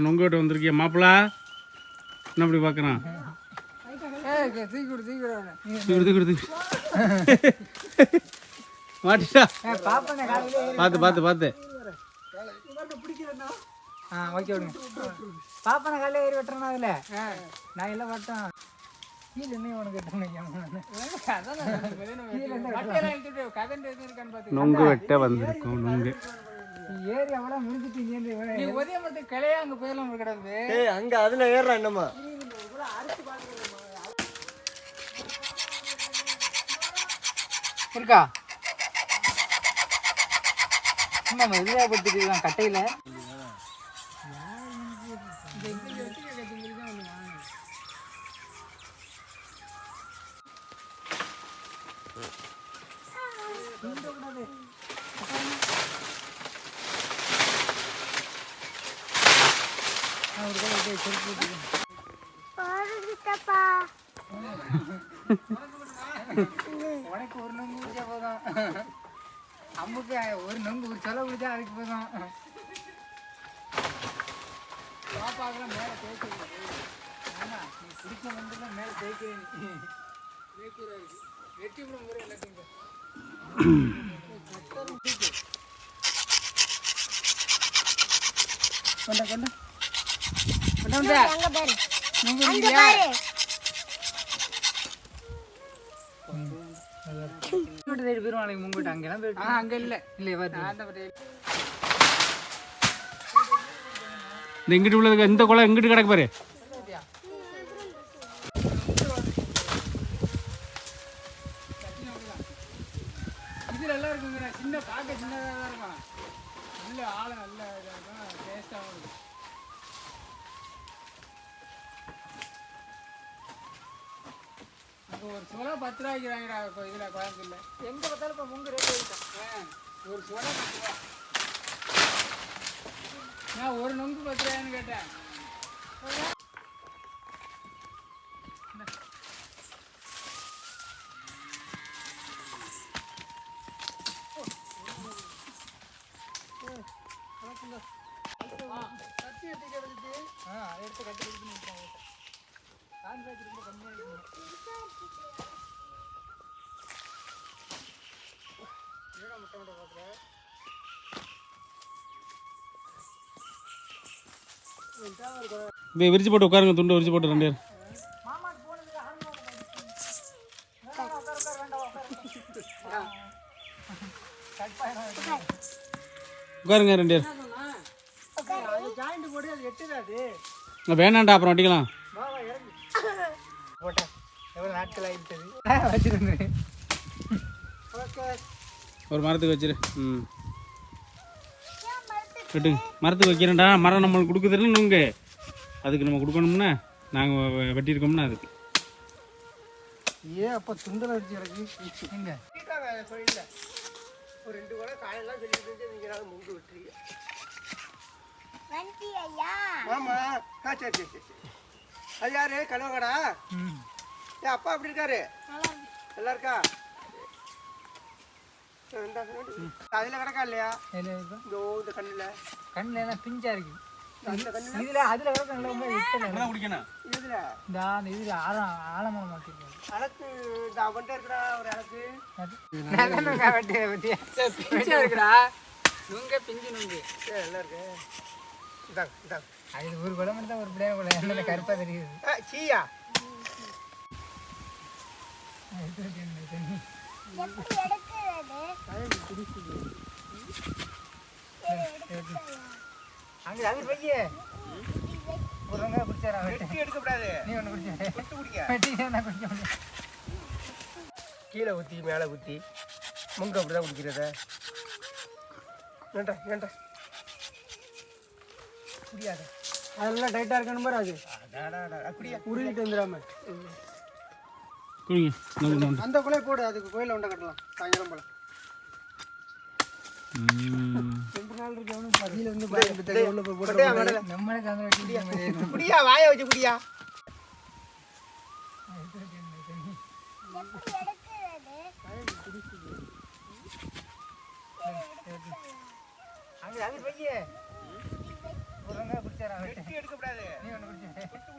நொங்கோட்ட வந்திருக்கிய மாப்பிள்ள என்ன அப்படி பார்க்குறான் மாட்டிட்டா பார்த்து பார்த்து பார்த்து ஓகே விடுங்க பாப்பா நான் காலையில் ஏறி வெட்டுறேன்னா அதில் நான் எல்லாம் வெட்டேன் கீழே என்ன உனக்கு நொங்கு வெட்ட வந்திருக்கோம் நொங்கு ஏறி அவ்வளோ முடிஞ்சிட்டு ஒரே மட்டும் கிளையா அங்கே போயெல்லாம் கிடக்குது அங்கே அதில் ஏறுறான் என்னம்மா இருக்கா சும்மா இதுவாக படுத்துட்டு கட்டையில் உனக்கு ஒரு நொங்கு குடிச்சா போதும் அம்முக்கு ஒரு நொங்கு ஒரு செலவு குடிச்சா அதுக்கு போதும் பாப்பாக்கெல்லாம் மேலே தேய்க்க ஆமா நீ குடிக்க வந்துலாம் மேலே தேய்க்க வெட்டி விட முறை எல்லாத்தையும் கொண்ட கொண்ட முங்கிட்ட அங்கெல்லாம் போயிட்டு அங்க இல்ல இந்த இங்கிட்டு உள்ளதுக்கு இந்த குளம் இங்கிட்டு கிடக்கு பாரு இதுல எல்லாம் இருக்குங்க சின்ன பார்க்க சின்னதாக தான் இருக்கும் நல்ல ஆழ நல்ல டேஸ்டாகவும் இருக்கும் அங்கே ஒரு சோளா 10 ரூபாய்க்கு வாங்கிறாங்க இப்போ இதில் குழம்புல எங்கே பார்த்தாலும் இப்போ முங்கு ரேட்டு இருக்கேன் ஒரு சோளா 10 ரூபா நான் ஒரு நொங்கு 10 ரூபாய்ன்னு கேட்டேன் கத்தி எடுத்து கட்டி கொடுத்து கான்ட்ராக்ட் ரொம்ப கம்மியாக இருக்கும் ஏடா முட்டை முட்டை பார்க்குறேன் விரிச்சு போட்டு உட்காருங்க துண்டு விரிச்சு போட்டு 2 பேர் உட்காருங்க 2 பேர் வேணாண்டா அப்புறம் வட்டிக்கலாம் போட்டேன் எவ்வளோ நாட்கள் ஆகிட்டது வச்சுருந்தேன் ஒரு மரத்துக்கு வச்சிரு ம் கட்டு மரத்துக்கு வைக்கிறேன்டா மரம் நம்மளுக்கு கொடுக்குதுன்னு நொங்கு அதுக்கு நம்ம கொடுக்கணும்னா நாங்கள் வெட்டியிருக்கோம்னா அதுக்கு ஏன் அப்போ துண்டலை வச்சு கிடக்கு எங்க இல்லை ஒரு 2 கூட காயெல்லாம் சொல்லிட்டு நீங்கள் முங்கு விட்டுறீங்க ஆமா சரி சரி சரி அது யாரு கனவகடா ஏன் அப்பா அப்படி இருக்காரு நல்லா இருக்கா அதில் கிடக்கா இல்லையா இந்த கண்ணில் எல்லாம் பிஞ்சா இருக்கு இதுல அதுல குடிக்கணும் இதுல ஆழமான மாட்டிருக்கேன் அழகு இந்த அவன்கிட்ட இருக்கிறா ஒரு அழகு பிஞ்சா இருக்குடா நுங்க பிஞ்சு நுங்கு நல்லா இருக்கு இதாங்க இதாங்க அது ஒரு குழம்பு தான் ஒரு பிள்ளைய குழம்பு என்ன கருப்பா தெரியுது சீயா அங்கே அது பைய ஒரு வெங்காயம் பிடிச்சாரா வெட்டி எடுக்கக்கூடாது நீ ஒன்று குடிச்ச விட்டு குடிக்க வெட்டி நான் குடிக்க முடியும் கீழே ஊற்றி மேலே ஊற்றி முங்க அப்படி தான் குடிக்கிறத ஏன்டா ஏன்டா குடியாத அதெல்லாம் டைட்டாக இருக்கணும் பாரு அது அப்படியா உருகிட்டு வந்துடாம குடிங்க அந்த குலையை போடு அதுக்கு கோயிலில் உண்டை கட்டலாம் சாயங்காலம் போல 2 நாள் இருக்கவனும் பதியில் வந்து நம்மளே கந்து குடியா வாயை வச்சு குடியா அங்கே அது பைய ஒரு வெங்காயம் பிடிச்சாரா வெட்டி எடுக்கக்கூடாது நீ ஒன்று குடிச்சு விட்டு